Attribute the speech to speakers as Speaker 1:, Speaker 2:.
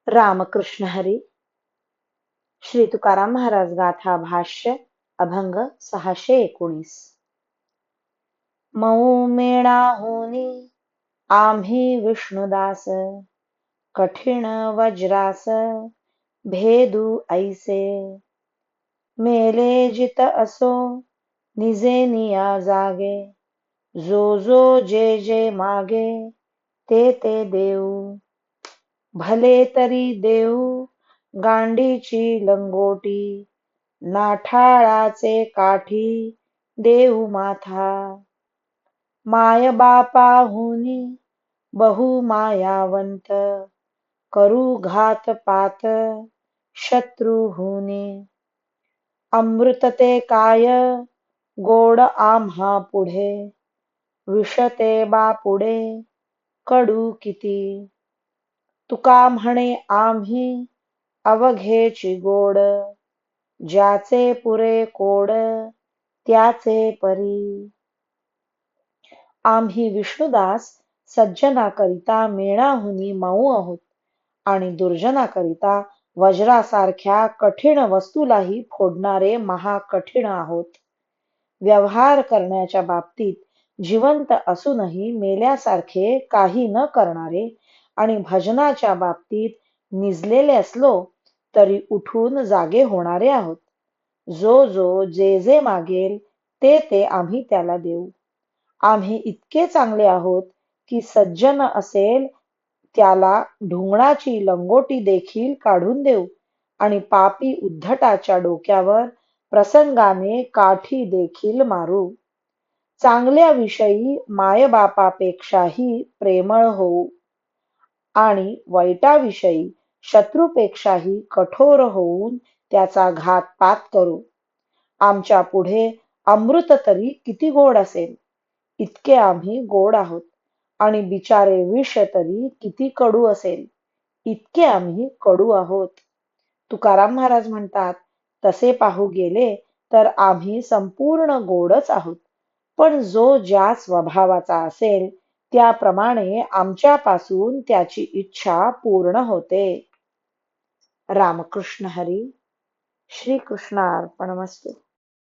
Speaker 1: रामकृष्ण हरी. श्री तुकाराम महाराज गाथा भाष्य अभंग 619. मऊ मेणाहुनी आम्ही विष्णुदास, कठीण वज्रास भेदू ऐसे. मेले जित असो निजे निया जागे, जो जो जे जे मागे ते ते देऊ. भले तरी देऊ गांडीची लंगोटी, नाठाळाचे काठी देऊ माथा. माय बापाहुनी बहु मायावंत, करू घात पात शत्रुहुनी. अमृत ते काय गोड आम्हा पुढे, विष ते बापुडे कडू किती. तुका म्हणे आम्ही अवघेची गोड, ज्याचे पुरे कोड त्याचे परी. आम्ही विष्णुदास सज्जनाकरिता मेणाहुनी मऊ आहोत आणि दुर्जनाकरिता वज्रासारख्या कठीण वस्तूलाही फोडणारे महाकठीण आहोत. व्यवहार करण्याच्या बाबतीत जिवंत असूनही मेल्यासारखे काही न करणारे आणि भजनाच्या बाबतीत निजलेले असलो तरी उठून जागे होणारे आहोत. जो जो जे जे मागेल ते ते आम्ही त्याला देऊ. आम्ही इतके चांगले आहोत की सज्जन असेल त्याला ढुंगणाची लंगोटी देखील काढून देऊ आणि पापी उद्धटाच्या डोक्यावर प्रसंगाने काठी देखील मारू. चांगल्या विषयी मायबापापेक्षाही प्रेमळ होऊ आणि वाईटाविषयी शत्रूपेक्षाही कठोर होऊन त्याचा घातपात करू. आमच्या पुढे अमृत तरी किती गोड असेल, इतके आम्ही गोड आहोत, आणि बिचारे विष तरी किती कडू असेल, इतके आम्ही कडू आहोत. तुकाराम महाराज म्हणतात, तसे पाहू गेले तर आम्ही संपूर्ण गोडच आहोत, पण जो ज्या स्वभावाचा असेल त्याप्रमाणे आमच्यापासून त्याची इच्छा पूर्ण होते. रामकृष्ण हरी. श्री कृष्णार्पणमस्तु.